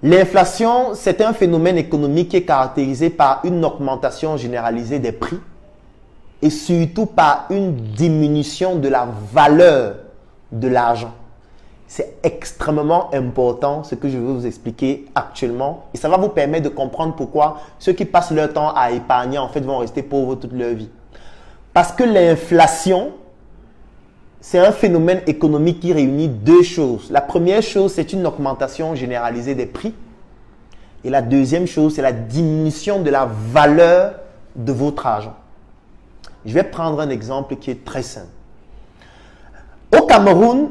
L'inflation, c'est un phénomène économique qui est caractérisé par une augmentation généralisée des prix et surtout par une diminution de la valeur de l'argent. C'est extrêmement important ce que je vais vous expliquer actuellement et ça va vous permettre de comprendre pourquoi ceux qui passent leur temps à épargner en fait vont rester pauvres toute leur vie. Parce que l'inflation, c'est un phénomène économique qui réunit deux choses. La première chose, c'est une augmentation généralisée des prix. Et la deuxième chose, c'est la diminution de la valeur de votre argent. Je vais prendre un exemple qui est très simple. Au Cameroun,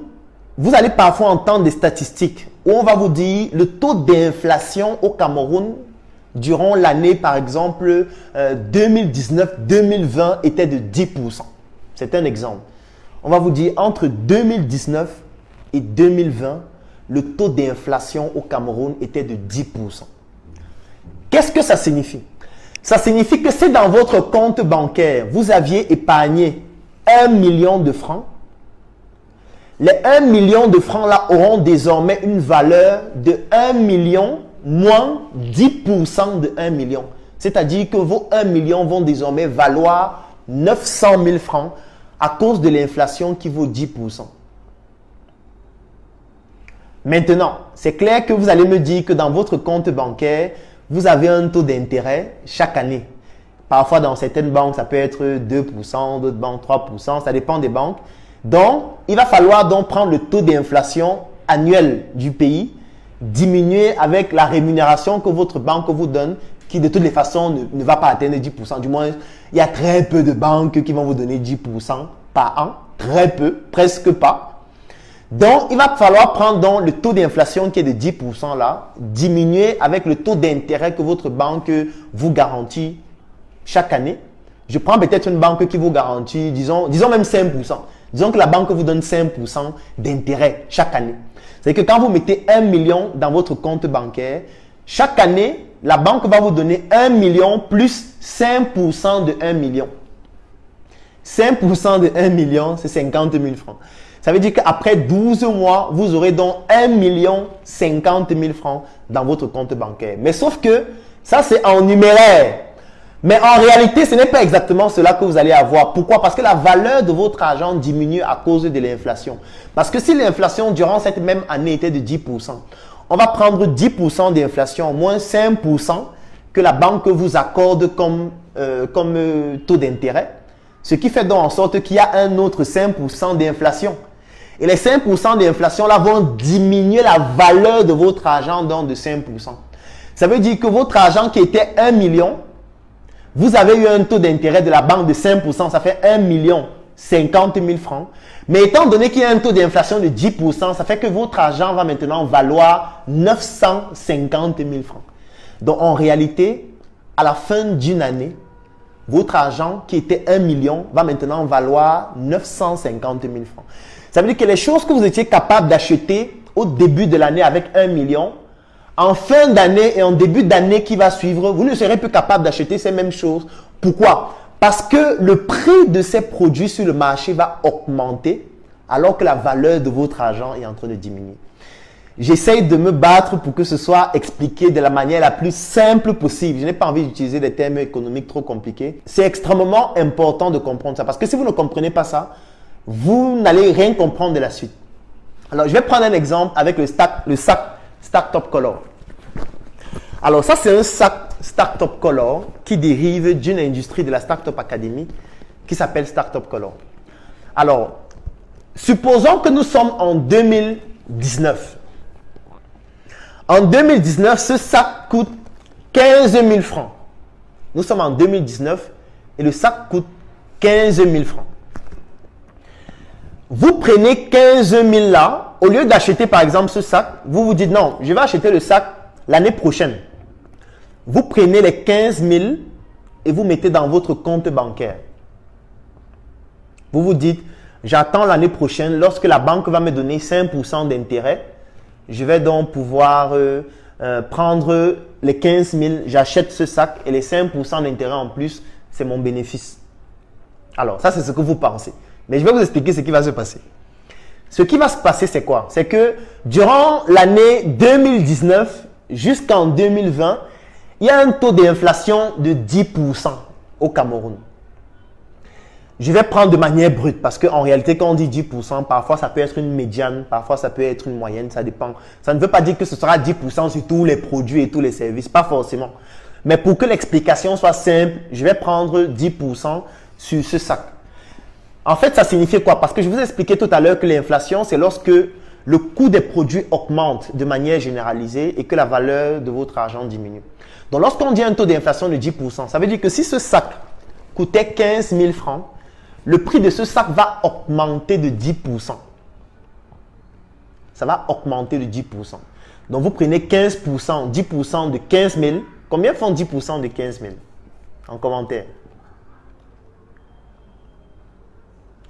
vous allez parfois entendre des statistiques où on va vous dire le taux d'inflation au Cameroun durant l'année, par exemple, 2019-2020 était de 10%. C'est un exemple. On va vous dire entre 2019 et 2020, le taux d'inflation au Cameroun était de 10%. Qu'est-ce que ça signifie? Ça signifie que si dans votre compte bancaire, vous aviez épargné 1 million de francs, les 1 million de francs là auront désormais une valeur de 1 million moins 10% de 1 million. C'est-à-dire que vos 1 million vont désormais valoir 900 000 francs à cause de l'inflation qui vaut 10%. Maintenant, c'est clair que vous allez me dire que dans votre compte bancaire, vous avez un taux d'intérêt chaque année. Parfois, dans certaines banques, ça peut être 2%, d'autres banques 3%, ça dépend des banques. Donc, il va falloir donc prendre le taux d'inflation annuel du pays, diminuer avec la rémunération que votre banque vous donne, qui de toutes les façons ne va pas atteindre 10%. Du moins, il y a très peu de banques qui vont vous donner 10% par an. Très peu, presque pas. Donc, il va falloir prendre donc le taux d'inflation qui est de 10% là, diminuer avec le taux d'intérêt que votre banque vous garantit chaque année. Je prends peut-être une banque qui vous garantit, disons même 5%. Disons que la banque vous donne 5% d'intérêt chaque année. C'est que quand vous mettez 1 million dans votre compte bancaire, chaque année, la banque va vous donner 1 million plus 5% de 1 million. 5% de 1 million, c'est 50 000 francs. Ça veut dire qu'après 12 mois, vous aurez donc 1 million 50 000 francs dans votre compte bancaire. Mais sauf que ça, c'est en numéraire. Mais en réalité, ce n'est pas exactement cela que vous allez avoir. Pourquoi? Parce que la valeur de votre argent diminue à cause de l'inflation. Parce que si l'inflation durant cette même année était de 10%, on va prendre 10% d'inflation moins 5% que la banque vous accorde comme taux d'intérêt. Ce qui fait donc en sorte qu'il y a un autre 5% d'inflation. Et les 5% d'inflation là vont diminuer la valeur de votre argent donc de 5%. Ça veut dire que votre argent qui était 1 million, vous avez eu un taux d'intérêt de la banque de 5%, ça fait 1 million 50 000 francs. Mais étant donné qu'il y a un taux d'inflation de 10%, ça fait que votre argent va maintenant valoir 950 000 francs. Donc en réalité, à la fin d'une année, votre argent qui était 1 million va maintenant valoir 950 000 francs. Ça veut dire que les choses que vous étiez capable d'acheter au début de l'année avec 1 million, en fin d'année et en début d'année qui va suivre, vous ne serez plus capable d'acheter ces mêmes choses. Pourquoi? Parce que le prix de ces produits sur le marché va augmenter alors que la valeur de votre argent est en train de diminuer. J'essaye de me battre pour que ce soit expliqué de la manière la plus simple possible. Je n'ai pas envie d'utiliser des termes économiques trop compliqués. C'est extrêmement important de comprendre ça parce que si vous ne comprenez pas ça, vous n'allez rien comprendre de la suite. Alors, je vais prendre un exemple avec le sac Startup Color. Alors, ça, c'est un sac Startup Color qui dérive d'une industrie de la Startup Academy qui s'appelle Startup Color. Alors, supposons que nous sommes en 2019. En 2019, ce sac coûte 15 000 francs. Nous sommes en 2019 et le sac coûte 15 000 francs. Vous prenez 15 000 là, au lieu d'acheter par exemple ce sac, vous vous dites non, je vais acheter le sac l'année prochaine. Vous prenez les 15 000 et vous mettez dans votre compte bancaire. Vous vous dites, j'attends l'année prochaine, lorsque la banque va me donner 5% d'intérêt, je vais donc pouvoir prendre les 15 000, j'achète ce sac et les 5% d'intérêt en plus, c'est mon bénéfice. Alors, ça c'est ce que vous pensez. Mais je vais vous expliquer ce qui va se passer. Ce qui va se passer, c'est quoi? C'est que durant l'année 2019 jusqu'en 2020, il y a un taux d'inflation de 10% au Cameroun. Je vais prendre de manière brute parce qu'en réalité, quand on dit 10%, parfois ça peut être une médiane, parfois ça peut être une moyenne, ça dépend. Ça ne veut pas dire que ce sera 10% sur tous les produits et tous les services, pas forcément. Mais pour que l'explication soit simple, je vais prendre 10% sur ce sac. En fait, ça signifie quoi? Parce que je vous ai expliqué tout à l'heure que l'inflation, c'est lorsque le coût des produits augmente de manière généralisée et que la valeur de votre argent diminue. Donc, lorsqu'on dit un taux d'inflation de 10%, ça veut dire que si ce sac coûtait 15 000 francs, le prix de ce sac va augmenter de 10%. Ça va augmenter de 10%. Donc, vous prenez 15%, 10% de 15 000. Combien font 10% de 15 000? En commentaire.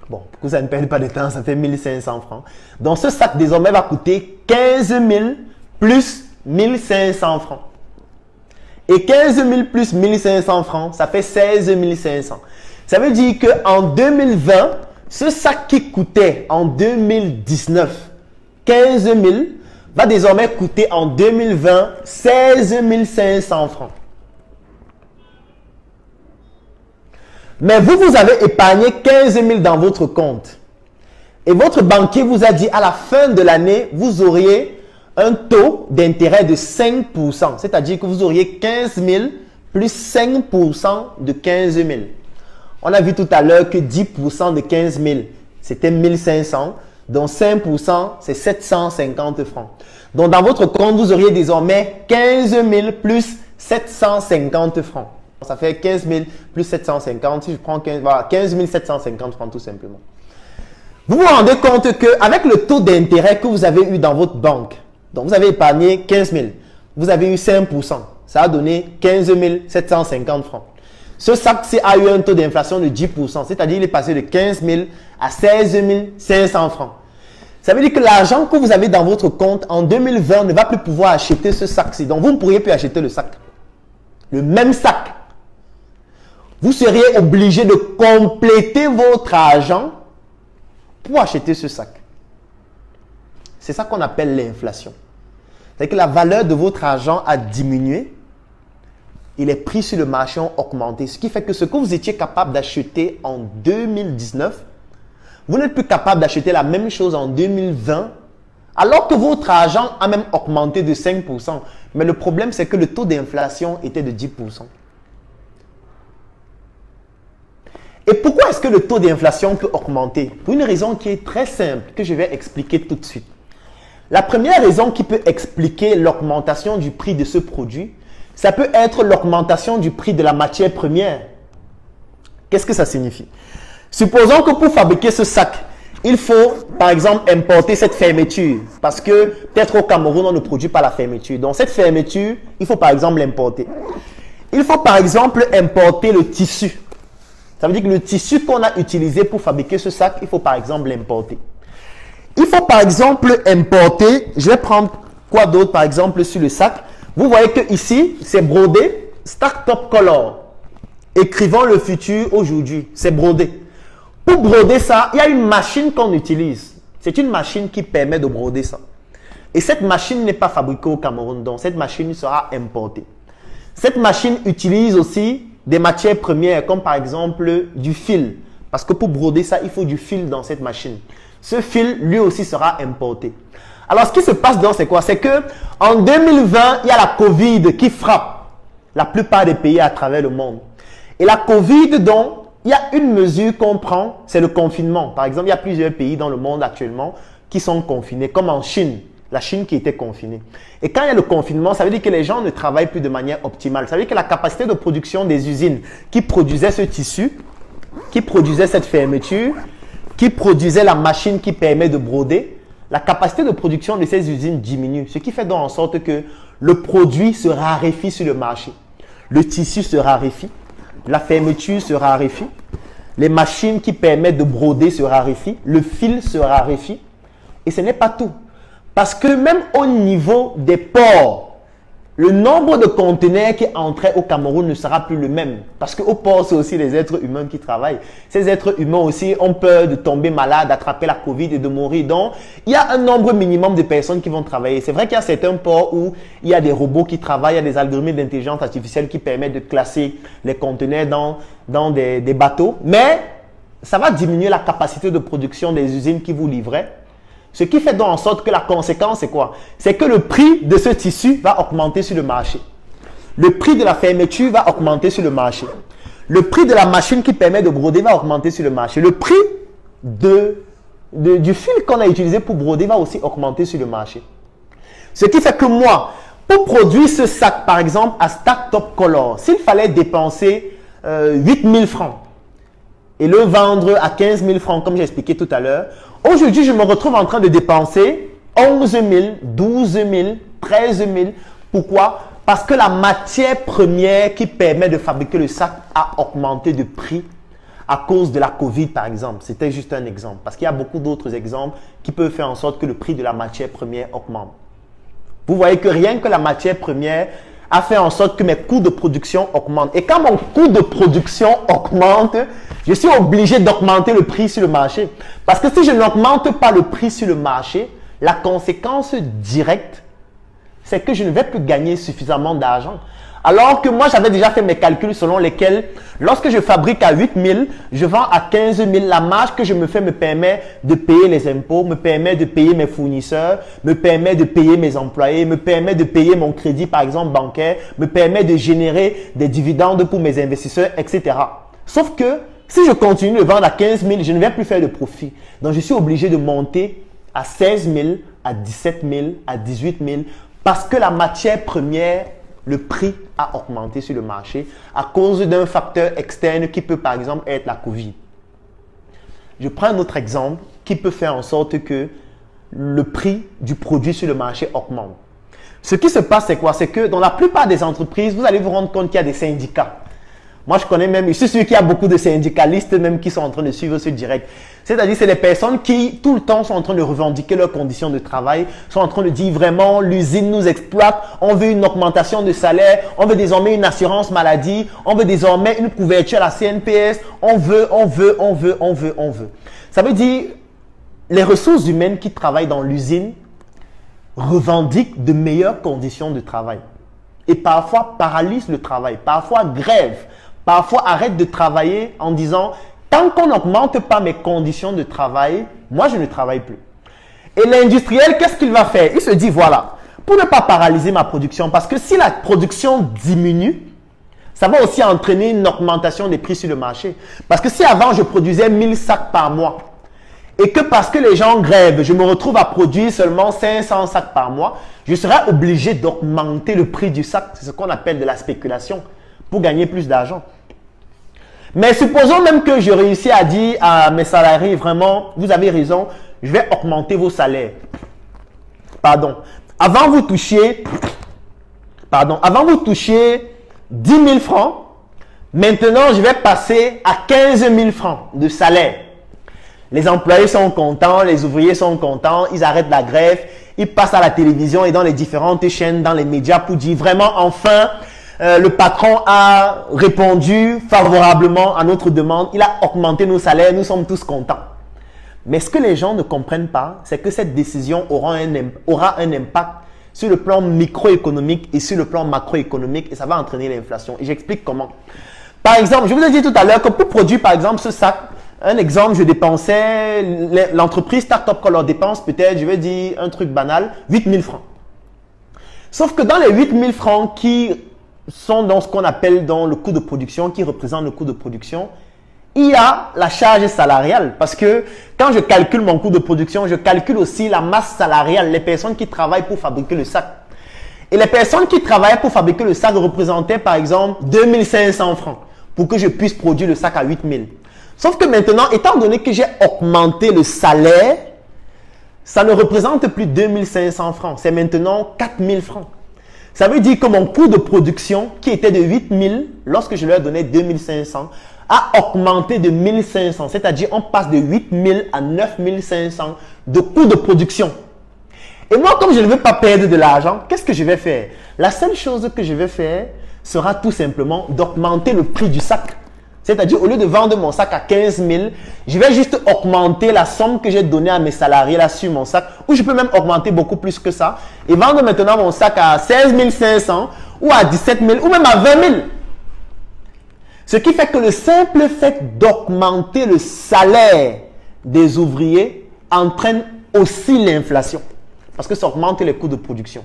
Bon, pour que ça ne perde pas de temps, ça fait 1500 francs. Donc, ce sac, désormais, va coûter 15 000 plus 1500 francs. Et 15 000 plus 1500 francs, ça fait 16 500. Ça veut dire qu'en 2020, ce sac qui coûtait en 2019 15 000 va désormais coûter en 2020 16 500 francs. Mais vous, vous avez épargné 15 000 dans votre compte. Et votre banquier vous a dit à la fin de l'année, vous auriez un taux d'intérêt de 5%. C'est-à-dire que vous auriez 15 000 plus 5% de 15 000. On a vu tout à l'heure que 10% de 15 000, c'était 1500. Donc 5%, c'est 750 francs. Donc dans votre compte, vous auriez désormais 15 000 plus 750 francs. Ça fait 15 000 plus 750. Si je prends 15, voilà, 15 750 francs tout simplement. Vous vous rendez compte qu'avec le taux d'intérêt que vous avez eu dans votre banque, donc vous avez épargné 15 000, vous avez eu 5%. Ça a donné 15 750 francs. Ce sac-ci a eu un taux d'inflation de 10%, c'est-à-dire qu'il est passé de 15 000 à 16 500 francs. Ça veut dire que l'argent que vous avez dans votre compte en 2020 ne va plus pouvoir acheter ce sac-ci. Donc, vous ne pourriez plus acheter le sac. Le même sac. Vous seriez obligé de compléter votre argent pour acheter ce sac. C'est ça qu'on appelle l'inflation. C'est-à-dire que la valeur de votre argent a diminué et les prix sur le marché ont augmenté. Ce qui fait que ce que vous étiez capable d'acheter en 2019, vous n'êtes plus capable d'acheter la même chose en 2020, alors que votre argent a même augmenté de 5%. Mais le problème, c'est que le taux d'inflation était de 10%. Et pourquoi est-ce que le taux d'inflation peut augmenter? Pour une raison qui est très simple, que je vais expliquer tout de suite. La première raison qui peut expliquer l'augmentation du prix de ce produit, ça peut être l'augmentation du prix de la matière première. Qu'est-ce que ça signifie? Supposons que pour fabriquer ce sac, il faut par exemple importer cette fermeture. Parce que peut-être au Cameroun, on ne produit pas la fermeture. Donc cette fermeture, il faut par exemple l'importer. Il faut par exemple importer le tissu. Ça veut dire que le tissu qu'on a utilisé pour fabriquer ce sac, il faut par exemple l'importer. Il faut par exemple importer, je vais prendre quoi d'autre par exemple sur le sac. Vous voyez que ici, c'est brodé, Start-up Color. Écrivons le futur aujourd'hui, c'est brodé. Pour broder ça, il y a une machine qu'on utilise. C'est une machine qui permet de broder ça. Et cette machine n'est pas fabriquée au Cameroun, donc cette machine sera importée. Cette machine utilise aussi des matières premières, comme par exemple du fil. Parce que pour broder ça, il faut du fil dans cette machine. Ce fil, lui aussi, sera importé. Alors, ce qui se passe donc, c'est quoi? C'est que en 2020, il y a la Covid qui frappe la plupart des pays à travers le monde. Et la Covid, donc, il y a une mesure qu'on prend, c'est le confinement. Par exemple, il y a plusieurs pays dans le monde actuellement qui sont confinés, comme en Chine. La Chine qui était confinée. Et quand il y a le confinement, ça veut dire que les gens ne travaillent plus de manière optimale. Ça veut dire que la capacité de production des usines qui produisaient ce tissu, qui produisaient cette fermeture, qui produisaient la machine qui permet de broder, la capacité de production de ces usines diminue. Ce qui fait donc en sorte que le produit se raréfie sur le marché. Le tissu se raréfie, la fermeture se raréfie, les machines qui permettent de broder se raréfient, le fil se raréfie. Et ce n'est pas tout. Parce que même au niveau des ports, le nombre de conteneurs qui entraient au Cameroun ne sera plus le même. Parce qu'au port, c'est aussi les êtres humains qui travaillent. Ces êtres humains aussi ont peur de tomber malade, d'attraper la Covid et de mourir. Donc, il y a un nombre minimum de personnes qui vont travailler. C'est vrai qu'il y a certains ports où il y a des robots qui travaillent, il y a des algorithmes d'intelligence artificielle qui permettent de classer les conteneurs dans des bateaux. Mais ça va diminuer la capacité de production des usines qui vous livraient. Ce qui fait donc en sorte que la conséquence, c'est quoi? C'est que le prix de ce tissu va augmenter sur le marché. Le prix de la fermeture va augmenter sur le marché. Le prix de la machine qui permet de broder va augmenter sur le marché. Le prix du fil qu'on a utilisé pour broder va aussi augmenter sur le marché. Ce qui fait que moi, pour produire ce sac, par exemple, à Stack Top Color, s'il fallait dépenser 8 000 francs et le vendre à 15 000 francs, comme j'ai expliqué tout à l'heure, aujourd'hui, je me retrouve en train de dépenser 11 000, 12 000, 13 000. Pourquoi? Parce que la matière première qui permet de fabriquer le sac a augmenté de prix à cause de la Covid, par exemple. C'était juste un exemple. Parce qu'il y a beaucoup d'autres exemples qui peuvent faire en sorte que le prix de la matière première augmente. Vous voyez que rien que la matière première a fait en sorte que mes coûts de production augmentent. Et quand mon coût de production augmente, je suis obligé d'augmenter le prix sur le marché. Parce que si je n'augmente pas le prix sur le marché, la conséquence directe, c'est que je ne vais plus gagner suffisamment d'argent. Alors que moi, j'avais déjà fait mes calculs selon lesquels, lorsque je fabrique à 8 000, je vends à 15 000. La marge que je me fais me permet de payer les impôts, me permet de payer mes fournisseurs, me permet de payer mes employés, me permet de payer mon crédit, par exemple, bancaire, me permet de générer des dividendes pour mes investisseurs, etc. Sauf que si je continue de vendre à 15 000, je ne vais plus faire de profit. Donc, je suis obligé de monter à 16 000, à 17 000, à 18 000 parce que la matière première, le prix a augmenté sur le marché à cause d'un facteur externe qui peut par exemple être la Covid. Je prends un autre exemple qui peut faire en sorte que le prix du produit sur le marché augmente. Ce qui se passe, c'est quoi? C'est que dans la plupart des entreprises, vous allez vous rendre compte qu'il y a des syndicats. Moi, je connais même, je suis sûr qu'il y a beaucoup de syndicalistes même qui sont en train de suivre ce direct. C'est-à-dire, c'est des personnes qui, tout le temps, sont en train de revendiquer leurs conditions de travail, sont en train de dire vraiment, l'usine nous exploite, on veut une augmentation de salaire, on veut désormais une assurance maladie, on veut désormais une couverture à la CNPS, on veut. Ça veut dire, les ressources humaines qui travaillent dans l'usine revendiquent de meilleures conditions de travail. Et parfois paralysent le travail, parfois grèvent. Parfois, arrête de travailler en disant, tant qu'on n'augmente pas mes conditions de travail, moi, je ne travaille plus. Et l'industriel, qu'est-ce qu'il va faire? Il se dit, voilà, pour ne pas paralyser ma production, parce que si la production diminue, ça va aussi entraîner une augmentation des prix sur le marché. Parce que si avant, je produisais 1000 sacs par mois, et que parce que les gens grèvent, je me retrouve à produire seulement 500 sacs par mois, je serai obligé d'augmenter le prix du sac. C'est ce qu'on appelle de la spéculation, pour gagner plus d'argent. Mais supposons même que je réussis à dire à mes salariés, vraiment, vous avez raison, je vais augmenter vos salaires. Pardon. Avant vous touchiez 10 000 francs, maintenant je vais passer à 15 000 francs de salaire. Les employés sont contents, les ouvriers sont contents, ils arrêtent la grève, ils passent à la télévision et dans les différentes chaînes, dans les médias pour dire vraiment enfin, le patron a répondu favorablement à notre demande, il a augmenté nos salaires, nous sommes tous contents. Mais ce que les gens ne comprennent pas, c'est que cette décision aura un impact sur le plan microéconomique et sur le plan macroéconomique et ça va entraîner l'inflation. Et j'explique comment. Par exemple, je vous ai dit tout à l'heure que pour produire par exemple ce sac, un exemple, je dépensais, l'entreprise Startup Color dépense peut-être, je vais dire un truc banal, 8 000 francs. Sauf que dans les 8 000 francs qui sont dans ce qu'on appelle dans le coût de production, qui représente le coût de production, il y a la charge salariale. Parce que quand je calcule mon coût de production, je calcule aussi la masse salariale, les personnes qui travaillent pour fabriquer le sac. Et les personnes qui travaillent pour fabriquer le sac représentaient par exemple 2500 francs pour que je puisse produire le sac à 8 000. Sauf que maintenant, étant donné que j'ai augmenté le salaire, ça ne représente plus 2500 francs. C'est maintenant 4000 francs. Ça veut dire que mon coût de production, qui était de 8000, lorsque je leur donnais 2500, a augmenté de 1500. C'est-à-dire on passe de 8000 à 9500 de coût de production. Et moi, comme je ne veux pas perdre de l'argent, qu'est-ce que je vais faire? La seule chose que je vais faire sera tout simplement d'augmenter le prix du sac. C'est-à-dire, au lieu de vendre mon sac à 15 000, je vais juste augmenter la somme que j'ai donnée à mes salariés là sur mon sac, ou je peux même augmenter beaucoup plus que ça, et vendre maintenant mon sac à 16 500, ou à 17 000, ou même à 20 000. Ce qui fait que le simple fait d'augmenter le salaire des ouvriers entraîne aussi l'inflation, parce que ça augmente les coûts de production.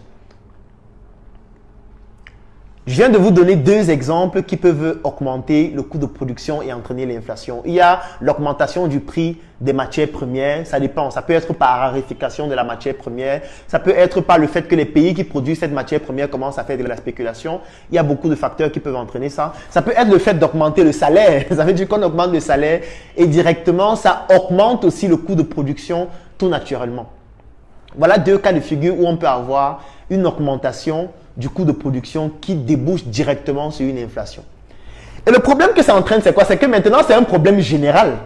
Je viens de vous donner deux exemples qui peuvent augmenter le coût de production et entraîner l'inflation. Il y a l'augmentation du prix des matières premières, ça dépend. Ça peut être par raréfaction de la matière première, ça peut être par le fait que les pays qui produisent cette matière première commencent à faire de la spéculation. Il y a beaucoup de facteurs qui peuvent entraîner ça. Ça peut être le fait d'augmenter le salaire. Ça veut dire qu'on augmente le salaire et directement, ça augmente aussi le coût de production tout naturellement. Voilà deux cas de figure où on peut avoir une augmentation du coût de production qui débouche directement sur une inflation. Et le problème que ça entraîne, c'est quoi? C'est que maintenant, c'est un problème général.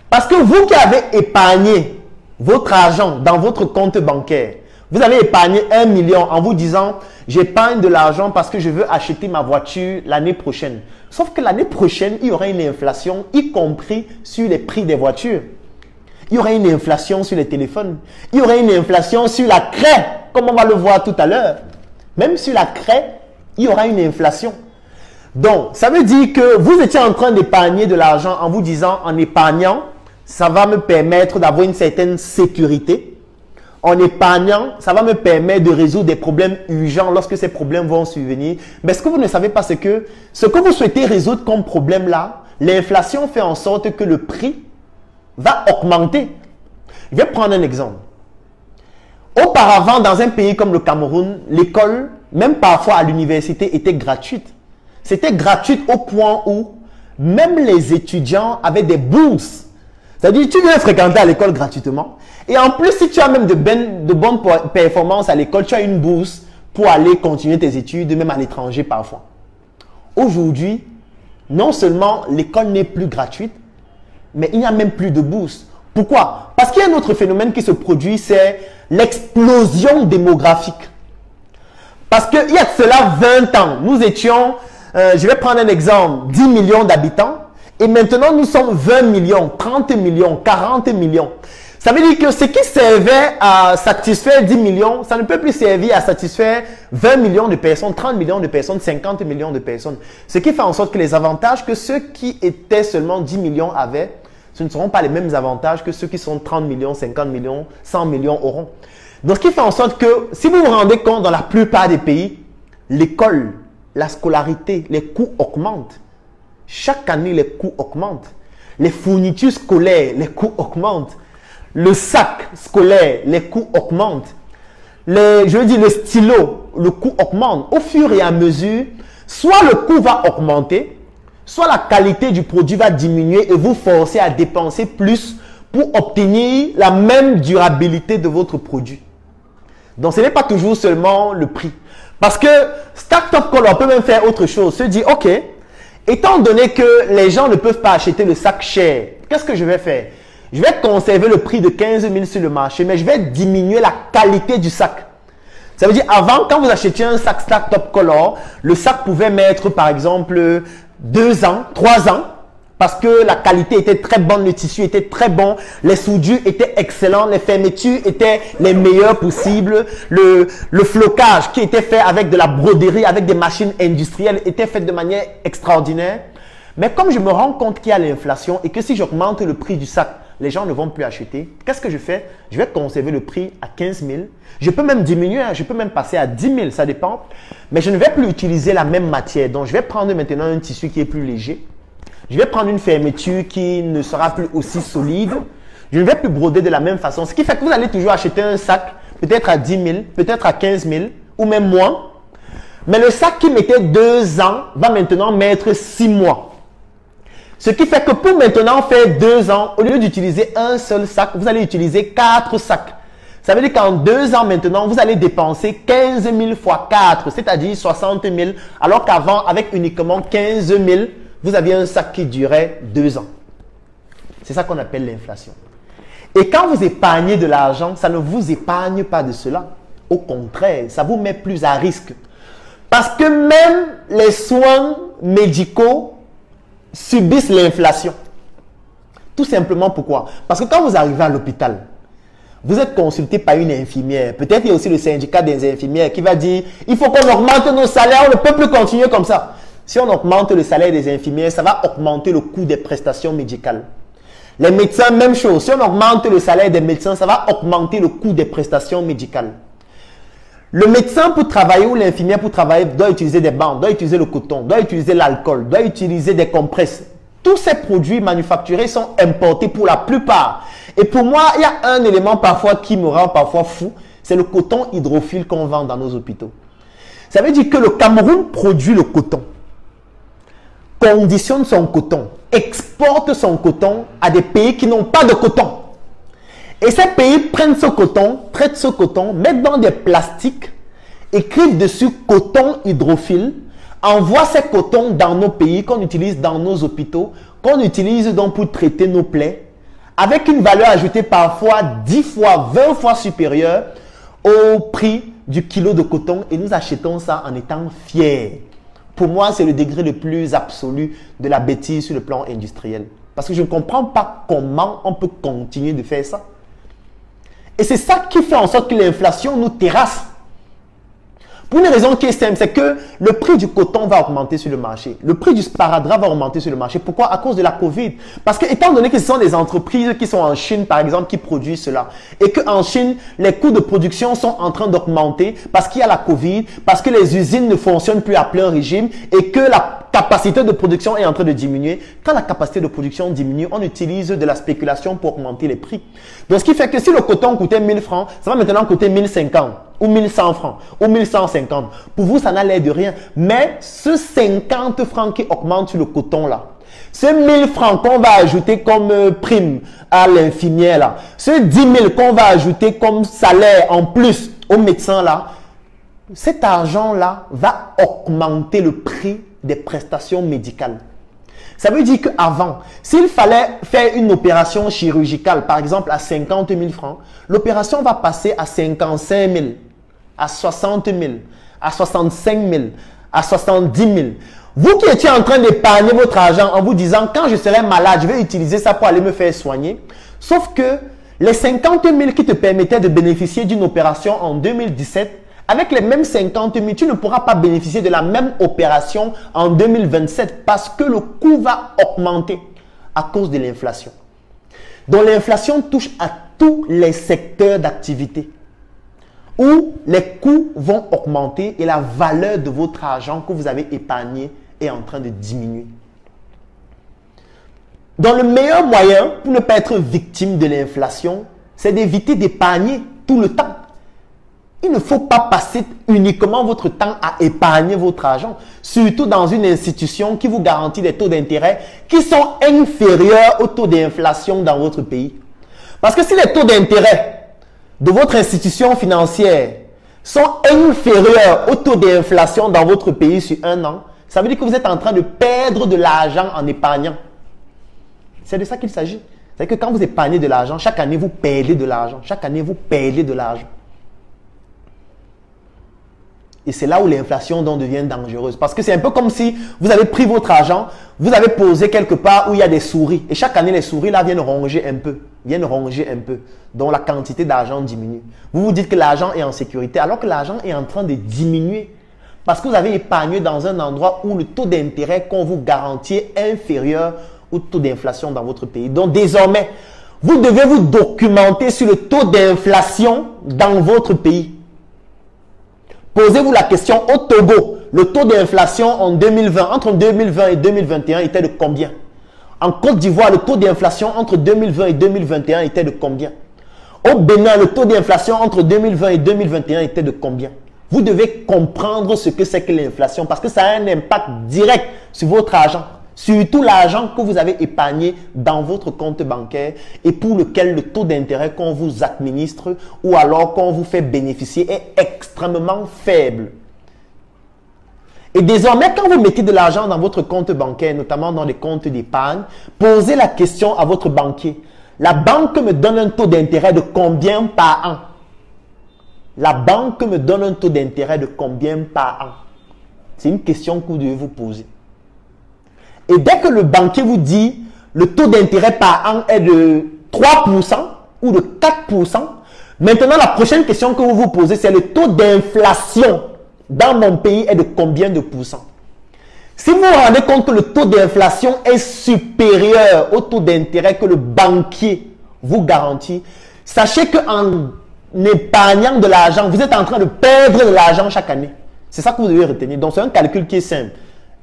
Parce que vous qui avez épargné votre argent dans votre compte bancaire, vous avez épargné 1 million en vous disant « j'épargne de l'argent parce que je veux acheter ma voiture l'année prochaine ». Sauf que l'année prochaine, il y aura une inflation, y compris sur les prix des voitures. Il y aura une inflation sur les téléphones. Il y aura une inflation sur la craie, comme on va le voir tout à l'heure. Même sur la craie, il y aura une inflation. Donc, ça veut dire que vous étiez en train d'épargner de l'argent en vous disant, en épargnant, ça va me permettre d'avoir une certaine sécurité. En épargnant, ça va me permettre de résoudre des problèmes urgents lorsque ces problèmes vont survenir. Mais ce que vous ne savez pas, c'est que ce que vous souhaitez résoudre comme problème là, l'inflation fait en sorte que le prix va augmenter. Je vais prendre un exemple. Auparavant, dans un pays comme le Cameroun, l'école, même parfois à l'université, était gratuite. C'était gratuite au point où même les étudiants avaient des bourses. C'est-à-dire, tu viens fréquenter à l'école gratuitement. Et en plus, si tu as même de bonnes performances à l'école, tu as une bourse pour aller continuer tes études, même à l'étranger parfois. Aujourd'hui, non seulement l'école n'est plus gratuite, mais il n'y a même plus de bourse. Pourquoi? Parce qu'il y a un autre phénomène qui se produit, c'est l'explosion démographique. Parce qu'il y a de cela 20 ans, nous étions, je vais prendre un exemple, 10 millions d'habitants. Et maintenant, nous sommes 20 millions, 30 millions, 40 millions. Ça veut dire que ce qui servait à satisfaire 10 millions, ça ne peut plus servir à satisfaire 20 millions de personnes, 30 millions de personnes, 50 millions de personnes. Ce qui fait en sorte que les avantages que ceux qui étaient seulement 10 millions avaient, ce ne seront pas les mêmes avantages que ceux qui sont 30 millions, 50 millions, 100 millions auront. Donc, ce qui fait en sorte que, si vous vous rendez compte, dans la plupart des pays, l'école, la scolarité, les coûts augmentent. Chaque année, les coûts augmentent. Les fournitures scolaires, les coûts augmentent. Le sac scolaire, les coûts augmentent. Le stylo, le coût augmente. Au fur et à mesure, soit le coût va augmenter, soit la qualité du produit va diminuer et vous forcer à dépenser plus pour obtenir la même durabilité de votre produit. Donc, ce n'est pas toujours seulement le prix. Parce que Startup Color peut même faire autre chose. Se dire, OK, étant donné que les gens ne peuvent pas acheter le sac cher, qu'est-ce que je vais faire? Je vais conserver le prix de 15 000 sur le marché, mais je vais diminuer la qualité du sac. Ça veut dire, avant, quand vous achetiez un sac Startup Color, le sac pouvait mettre, par exemple, 2 ans, 3 ans, parce que la qualité était très bonne, le tissu était très bon, les soudures étaient excellentes, les fermetures étaient les meilleures possibles, le flocage qui était fait avec de la broderie, avec des machines industrielles, était fait de manière extraordinaire. Mais comme je me rends compte qu'il y a l'inflation et que si j'augmente le prix du sac, les gens ne vont plus acheter, qu'est-ce que je fais? Je vais conserver le prix à 15 000. Je peux même diminuer, je peux même passer à 10 000, ça dépend. Mais je ne vais plus utiliser la même matière. Donc, je vais prendre maintenant un tissu qui est plus léger. Je vais prendre une fermeture qui ne sera plus aussi solide. Je ne vais plus broder de la même façon. Ce qui fait que vous allez toujours acheter un sac, peut-être à 10 000, peut-être à 15 000, ou même moins. Mais le sac qui mettait 2 ans va maintenant mettre 6 mois. Ce qui fait que pour maintenant faire 2 ans, au lieu d'utiliser un seul sac, vous allez utiliser 4 sacs. Ça veut dire qu'en 2 ans maintenant, vous allez dépenser 15 000 fois 4, c'est-à-dire 60 000. Alors qu'avant, avec uniquement 15 000, vous aviez un sac qui durait 2 ans. C'est ça qu'on appelle l'inflation. Et quand vous épargnez de l'argent, ça ne vous épargne pas de cela. Au contraire, ça vous met plus à risque. Parce que même les soins médicaux subissent l'inflation. Tout simplement pourquoi? Parce que quand vous arrivez à l'hôpital, vous êtes consulté par une infirmière. Peut-être il y a aussi le syndicat des infirmières qui va dire il faut qu'on augmente nos salaires, on ne peut plus continuer comme ça. Si on augmente le salaire des infirmières, ça va augmenter le coût des prestations médicales. Les médecins, même chose. Si on augmente le salaire des médecins, ça va augmenter le coût des prestations médicales. Le médecin pour travailler ou l'infirmière pour travailler doit utiliser des bandes, doit utiliser le coton, doit utiliser l'alcool, doit utiliser des compresses. Tous ces produits manufacturés sont importés pour la plupart. Et pour moi, il y a un élément parfois qui me rend parfois fou, c'est le coton hydrophile qu'on vend dans nos hôpitaux. Ça veut dire que le Cameroun produit le coton, conditionne son coton, exporte son coton à des pays qui n'ont pas de coton. Et ces pays prennent ce coton, traitent ce coton, mettent dans des plastiques, écrivent dessus coton hydrophile, envoient ces cotons dans nos pays qu'on utilise dans nos hôpitaux, qu'on utilise donc pour traiter nos plaies, avec une valeur ajoutée parfois 10 fois, 20 fois supérieure au prix du kilo de coton et nous achetons ça en étant fiers. Pour moi, c'est le degré le plus absolu de la bêtise sur le plan industriel. Parce que je ne comprends pas comment on peut continuer de faire ça. Et c'est ça qui fait en sorte que l'inflation nous terrasse. Pour une raison qui est simple, c'est que le prix du coton va augmenter sur le marché. Le prix du sparadrap va augmenter sur le marché. Pourquoi? À cause de la Covid. Parce que étant donné que ce sont des entreprises qui sont en Chine, par exemple, qui produisent cela, et qu'en Chine, les coûts de production sont en train d'augmenter parce qu'il y a la Covid, parce que les usines ne fonctionnent plus à plein régime et que la capacité de production est en train de diminuer. Quand la capacité de production diminue, on utilise de la spéculation pour augmenter les prix. Donc, ce qui fait que si le coton coûtait 1000 francs, ça va maintenant coûter 1050 ou 1100 francs ou 1150. Pour vous, ça n'a l'air de rien. Mais ce 50 francs qui augmente sur le coton là, ce 1000 francs qu'on va ajouter comme prime à l'infirmière là, ce 10 000 qu'on va ajouter comme salaire en plus au médecin là, cet argent là va augmenter le prix des prestations médicales. Ça veut dire qu'avant, s'il fallait faire une opération chirurgicale, par exemple à 50 000 francs, l'opération va passer à 55 000, à 60 000, à 65 000, à 70 000. Vous qui étiez en train d'épargner votre argent en vous disant, quand je serai malade, je vais utiliser ça pour aller me faire soigner. Sauf que les 50 000 qui te permettaient de bénéficier d'une opération en 2017, avec les mêmes 50 000, tu ne pourras pas bénéficier de la même opération en 2027 parce que le coût va augmenter à cause de l'inflation. Donc l'inflation touche à tous les secteurs d'activité où les coûts vont augmenter et la valeur de votre argent que vous avez épargné est en train de diminuer. Donc le meilleur moyen pour ne pas être victime de l'inflation, c'est d'éviter d'épargner tout le temps. Il ne faut pas passer uniquement votre temps à épargner votre argent, surtout dans une institution qui vous garantit des taux d'intérêt qui sont inférieurs au taux d'inflation dans votre pays. Parce que si les taux d'intérêt de votre institution financière sont inférieurs au taux d'inflation dans votre pays sur un an, ça veut dire que vous êtes en train de perdre de l'argent en épargnant. C'est de ça qu'il s'agit. C'est-à-dire que quand vous épargnez de l'argent, chaque année vous perdez de l'argent. Chaque année vous perdez de l'argent. Et c'est là où l'inflation donc devient dangereuse. Parce que c'est un peu comme si vous avez pris votre argent, vous avez posé quelque part où il y a des souris. Et chaque année, les souris là viennent ronger un peu. Viennent ronger un peu. Donc la quantité d'argent diminue. Vous vous dites que l'argent est en sécurité alors que l'argent est en train de diminuer. Parce que vous avez épargné dans un endroit où le taux d'intérêt qu'on vous garantit est inférieur au taux d'inflation dans votre pays. Donc désormais, vous devez vous documenter sur le taux d'inflation dans votre pays. Posez-vous la question, au Togo, le taux d'inflation en 2020, entre 2020 et 2021 était de combien? En Côte d'Ivoire, le taux d'inflation entre 2020 et 2021 était de combien? Au Bénin, le taux d'inflation entre 2020 et 2021 était de combien? Vous devez comprendre ce que c'est que l'inflation parce que ça a un impact direct sur votre argent. Surtout l'argent que vous avez épargné dans votre compte bancaire et pour lequel le taux d'intérêt qu'on vous administre ou alors qu'on vous fait bénéficier est extrêmement faible. Et désormais, quand vous mettez de l'argent dans votre compte bancaire, notamment dans les comptes d'épargne, posez la question à votre banquier. La banque me donne un taux d'intérêt de combien par an? la banque me donne un taux d'intérêt de combien par an? C'est une question que vous devez vous poser. Et dès que le banquier vous dit le taux d'intérêt par an est de 3% ou de 4%, maintenant la prochaine question que vous vous posez, c'est le taux d'inflation dans mon pays est de combien de pourcents? Si vous vous rendez compte que le taux d'inflation est supérieur au taux d'intérêt que le banquier vous garantit, sachez qu'en épargnant de l'argent, vous êtes en train de perdre de l'argent chaque année. C'est ça que vous devez retenir. Donc, c'est un calcul qui est simple.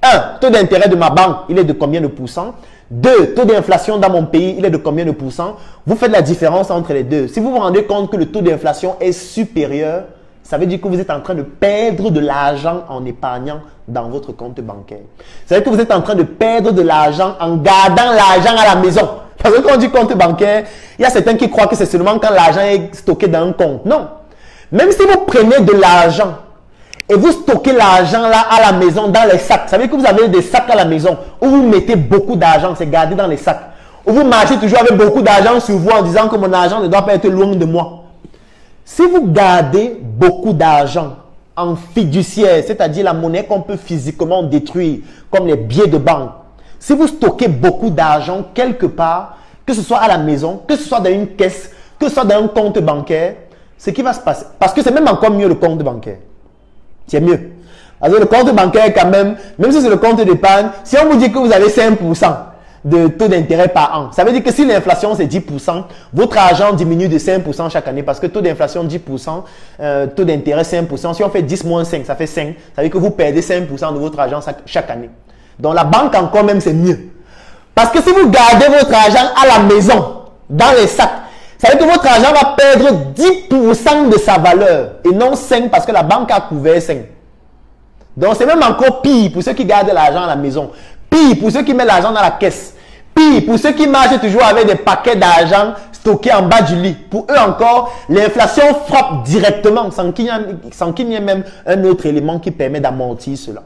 1. Taux d'intérêt de ma banque, il est de combien de pourcents? 2. Taux d'inflation dans mon pays, il est de combien de pourcents? Vous faites la différence entre les deux. Si vous vous rendez compte que le taux d'inflation est supérieur, ça veut dire que vous êtes en train de perdre de l'argent en épargnant dans votre compte bancaire. Ça veut dire que vous êtes en train de perdre de l'argent en gardant l'argent à la maison. Parce que quand on dit compte bancaire, il y a certains qui croient que c'est seulement quand l'argent est stocké dans un compte. Non. Même si vous prenez de l'argent et vous stockez l'argent là à la maison dans les sacs, ça veut dire que vous avez des sacs à la maison où vous mettez beaucoup d'argent, c'est gardé dans les sacs. Où vous marchez toujours avec beaucoup d'argent sur vous en disant que mon argent ne doit pas être loin de moi. Si vous gardez beaucoup d'argent en fiduciaire, c'est-à-dire la monnaie qu'on peut physiquement détruire, comme les billets de banque, si vous stockez beaucoup d'argent quelque part, que ce soit à la maison, que ce soit dans une caisse, que ce soit dans un compte bancaire, ce qui va se passer, parce que c'est même encore mieux le compte bancaire. C'est mieux. Parce que le compte bancaire quand même si c'est le compte d'épargne, si on vous dit que vous avez 5% de taux d'intérêt par an, ça veut dire que si l'inflation c'est 10%, votre argent diminue de 5% chaque année parce que taux d'inflation 10%, taux d'intérêt 5%. Si on fait 10 moins 5, ça fait 5. Ça veut dire que vous perdez 5% de votre argent chaque année. Donc la banque encore même c'est mieux. Parce que si vous gardez votre argent à la maison, dans les sacs, ça veut dire que votre argent va perdre 10% de sa valeur et non 5 parce que la banque a couvert 5. Donc c'est même encore pire pour ceux qui gardent l'argent à la maison. Pire pour ceux qui mettent l'argent dans la caisse. Pire pour ceux qui marchent toujours avec des paquets d'argent stockés en bas du lit. Pour eux encore, l'inflation frappe directement sans qu'il y ait même un autre élément qui permet d'amortir cela.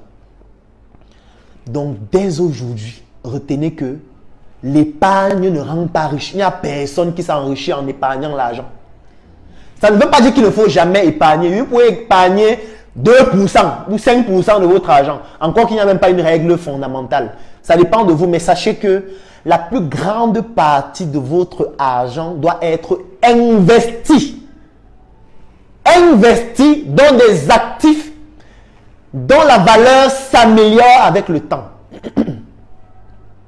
Donc dès aujourd'hui, retenez que l'épargne ne rend pas riche. Il n'y a personne qui s'enrichit en épargnant l'argent. Ça ne veut pas dire qu'il ne faut jamais épargner. Vous pouvez épargner 2% ou 5% de votre argent. Encore qu'il n'y a même pas une règle fondamentale. Ça dépend de vous, mais sachez que la plus grande partie de votre argent doit être investie. Investie dans des actifs dont la valeur s'améliore avec le temps.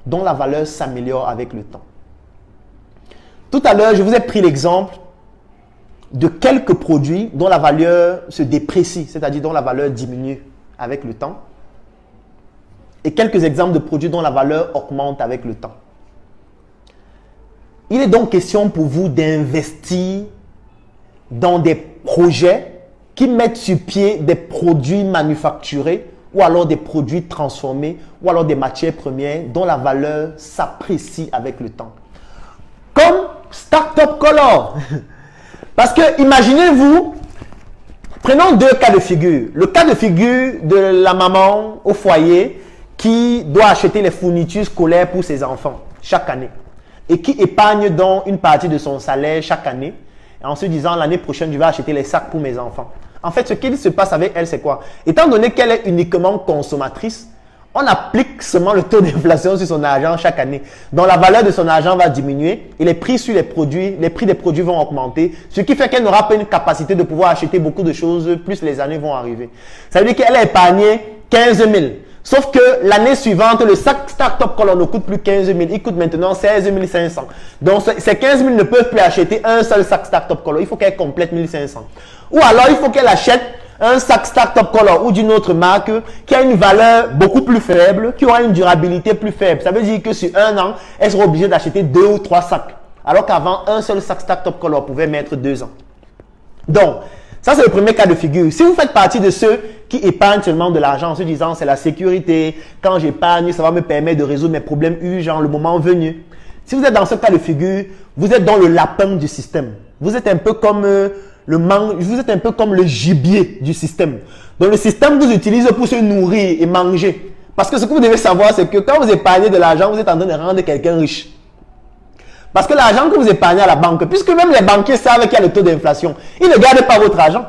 Dont la valeur s'améliore avec le temps. Tout à l'heure, je vous ai pris l'exemple de quelques produits dont la valeur se déprécie, c'est-à-dire dont la valeur diminue avec le temps. Et quelques exemples de produits dont la valeur augmente avec le temps. Il est donc question pour vous d'investir dans des projets qui mettent sur pied des produits manufacturés ou alors des produits transformés ou alors des matières premières dont la valeur s'apprécie avec le temps. Comme Startup Color. Parce que imaginez-vous, prenons deux cas de figure. Le cas de figure de la maman au foyer qui doit acheter les fournitures scolaires pour ses enfants chaque année et qui épargne donc une partie de son salaire chaque année en se disant l'année prochaine je vais acheter les sacs pour mes enfants. En fait, ce qui se passe avec elle, c'est quoi? Étant donné qu'elle est uniquement consommatrice, on applique seulement le taux d'inflation sur son argent chaque année. Donc, la valeur de son argent va diminuer et les prix sur les produits, les prix des produits vont augmenter. Ce qui fait qu'elle n'aura pas une capacité de pouvoir acheter beaucoup de choses plus les années vont arriver. Ça veut dire qu'elle a épargné 15 000. Sauf que l'année suivante, le sac Startup Color ne coûte plus 15 000. Il coûte maintenant 16 500. Donc, ces 15 000 ne peuvent plus acheter un seul sac Startup Color. Il faut qu'elle complète 1500. Ou alors, il faut qu'elle achète un sac Startup Color ou d'une autre marque qui a une valeur beaucoup plus faible, qui aura une durabilité plus faible. Ça veut dire que sur un an, elle sera obligée d'acheter 2 ou 3 sacs. Alors qu'avant, un seul sac Startup Color pouvait mettre 2 ans. Donc, ça c'est le premier cas de figure. Si vous faites partie de ceux qui épargnent seulement de l'argent en se disant c'est la sécurité, quand j'épargne, ça va me permettre de résoudre mes problèmes urgents le moment venu. Si vous êtes dans ce cas de figure, vous êtes dans le lapin du système. Vous êtes un peu comme vous êtes un peu comme le gibier du système. Donc le système vous utilise pour se nourrir et manger. Parce que ce que vous devez savoir, c'est que quand vous épargnez de l'argent, vous êtes en train de rendre quelqu'un riche. Parce que l'argent que vous épargnez à la banque, puisque même les banquiers savent qu'il y a le taux d'inflation, ils ne gardent pas votre argent.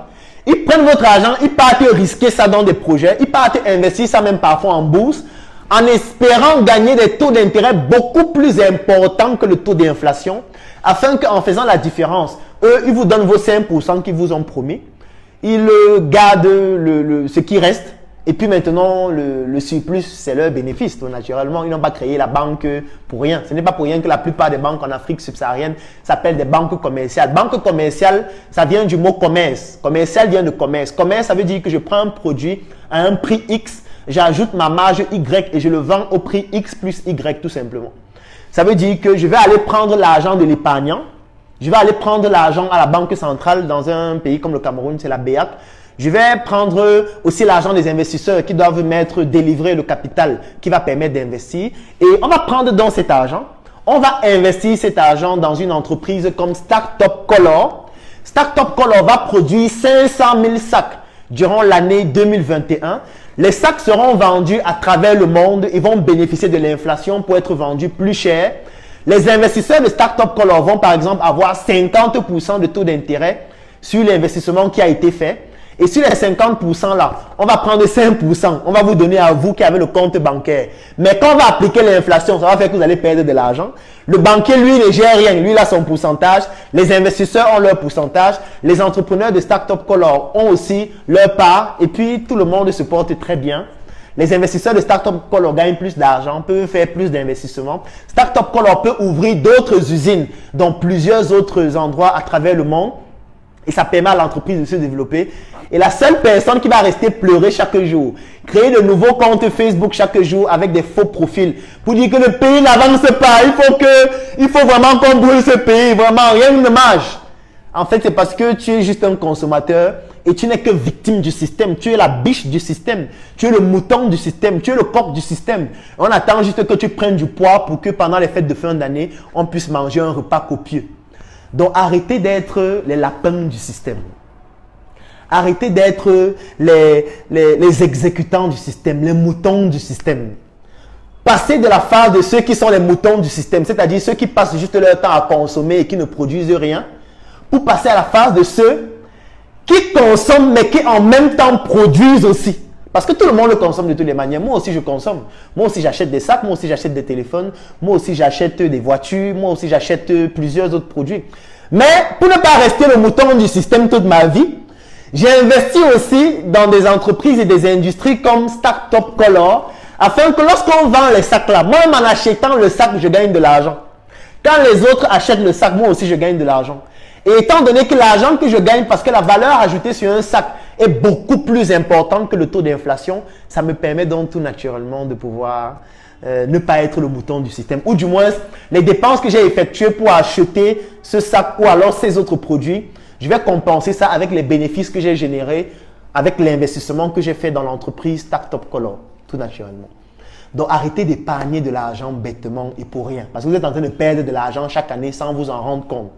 Ils prennent votre argent, ils partent risquer ça dans des projets, ils partent investir ça même parfois en bourse, en espérant gagner des taux d'intérêt beaucoup plus importants que le taux d'inflation, afin qu'en faisant la différence, eux, ils vous donnent vos 5% qu'ils vous ont promis, ils gardent ce qui reste, et puis maintenant, le surplus, c'est leur bénéfice. Donc, naturellement, ils n'ont pas créé la banque pour rien. Ce n'est pas pour rien que la plupart des banques en Afrique subsaharienne s'appellent des banques commerciales. Banque commerciale, ça vient du mot commerce. Commercial vient de commerce. Commerce, ça veut dire que je prends un produit à un prix X, j'ajoute ma marge Y et je le vends au prix X plus Y tout simplement. Ça veut dire que je vais aller prendre l'argent de l'épargnant, je vais aller prendre l'argent à la banque centrale dans un pays comme le Cameroun, c'est la BEAC. Je vais prendre aussi l'argent des investisseurs qui doivent délivrer le capital qui va permettre d'investir. Et on va prendre dans cet argent, on va investir cet argent dans une entreprise comme Startup Color. Startup Color va produire 500 000 sacs durant l'année 2021. Les sacs seront vendus à travers le monde et vont bénéficier de l'inflation pour être vendus plus cher. Les investisseurs de Startup Color vont par exemple avoir 50% de taux d'intérêt sur l'investissement qui a été fait. Et sur les 50% là, on va prendre 5%, on va vous donner à vous qui avez le compte bancaire. Mais quand on va appliquer l'inflation, ça va faire que vous allez perdre de l'argent. Le banquier, lui, ne gère rien. Lui, il a son pourcentage. Les investisseurs ont leur pourcentage. Les entrepreneurs de Startup Color ont aussi leur part. Et puis, tout le monde se porte très bien. Les investisseurs de Startup Color gagnent plus d'argent, peuvent faire plus d'investissements. Startup Color peut ouvrir d'autres usines dans plusieurs autres endroits à travers le monde. Et ça permet à l'entreprise de se développer. Et la seule personne qui va rester pleurer chaque jour, créer de nouveaux comptes Facebook chaque jour avec des faux profils pour dire que le pays n'avance pas, il faut vraiment qu'on brûle ce pays, vraiment, rien ne marche. En fait, c'est parce que tu es juste un consommateur et tu n'es que victime du système. Tu es la biche du système. Tu es le mouton du système. Tu es le coq du système. On attend juste que tu prennes du poids pour que pendant les fêtes de fin d'année, on puisse manger un repas copieux. Donc, arrêtez d'être les lapins du système. Arrêtez d'être les exécutants du système, les moutons du système. Passez de la phase de ceux qui sont les moutons du système, c'est-à-dire ceux qui passent juste leur temps à consommer et qui ne produisent rien, pour passer à la phase de ceux qui consomment mais qui en même temps produisent aussi. Parce que tout le monde consomme de toutes les manières. Moi aussi, je consomme. Moi aussi, j'achète des sacs. Moi aussi, j'achète des téléphones. Moi aussi, j'achète des voitures. Moi aussi, j'achète plusieurs autres produits. Mais pour ne pas rester le mouton du système toute ma vie, j'ai investi aussi dans des entreprises et des industries comme Startup Color, afin que lorsqu'on vend les sacs là, moi, en achetant le sac, je gagne de l'argent. Quand les autres achètent le sac, moi aussi, je gagne de l'argent. Et étant donné que l'argent que je gagne, parce que la valeur ajoutée sur un sac est beaucoup plus importante que le taux d'inflation, ça me permet donc tout naturellement de pouvoir ne pas être le mouton du système. Ou du moins, les dépenses que j'ai effectuées pour acheter ce sac ou alors ces autres produits, je vais compenser ça avec les bénéfices que j'ai générés, avec l'investissement que j'ai fait dans l'entreprise Startup Color, tout naturellement. Donc, arrêtez d'épargner de l'argent bêtement et pour rien. Parce que vous êtes en train de perdre de l'argent chaque année sans vous en rendre compte.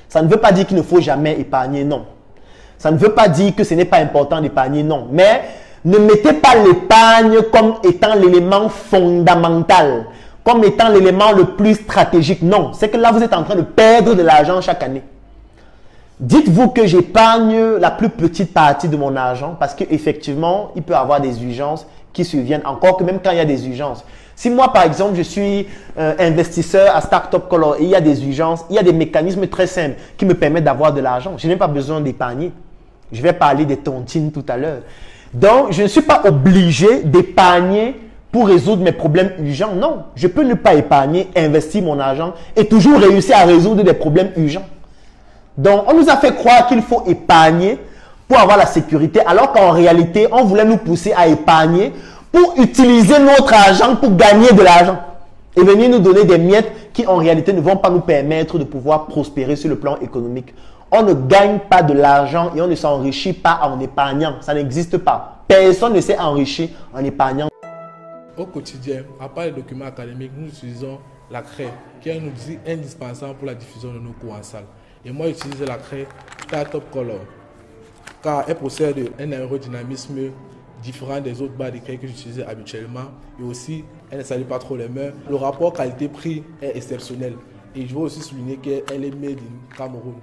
Ça ne veut pas dire qu'il ne faut jamais épargner, non. Ça ne veut pas dire que ce n'est pas important d'épargner, non. Mais ne mettez pas l'épargne comme étant l'élément fondamental, comme étant l'élément le plus stratégique. Non, c'est que là, vous êtes en train de perdre de l'argent chaque année. Dites-vous que j'épargne la plus petite partie de mon argent parce qu'effectivement, il peut y avoir des urgences qui surviennent, encore que même quand il y a des urgences. Si moi, par exemple, je suis investisseur à Startup Color et il y a des urgences, il y a des mécanismes très simples qui me permettent d'avoir de l'argent. Je n'ai pas besoin d'épargner. Je vais parler des tontines tout à l'heure. Donc, je ne suis pas obligé d'épargner pour résoudre mes problèmes urgents. Non, je peux ne pas épargner, investir mon argent et toujours réussir à résoudre des problèmes urgents. Donc, on nous a fait croire qu'il faut épargner pour avoir la sécurité, alors qu'en réalité, on voulait nous pousser à épargner pour utiliser notre argent pour gagner de l'argent et venir nous donner des miettes qui en réalité ne vont pas nous permettre de pouvoir prospérer sur le plan économique. On ne gagne pas de l'argent et on ne s'enrichit pas en épargnant. Ça n'existe pas. Personne ne s'est enrichi en épargnant. Au quotidien, à part les documents académiques, nous utilisons la craie, qui est un outil indispensable pour la diffusion de nos cours en salle. Et moi, j'utilise la craie Startup Color, car elle possède un aérodynamisme différent des autres barres de craie que j'utilisais habituellement. Et aussi, elle ne salit pas trop les mains. Le rapport qualité-prix est exceptionnel. Et je veux aussi souligner qu'elle est made in Cameroun.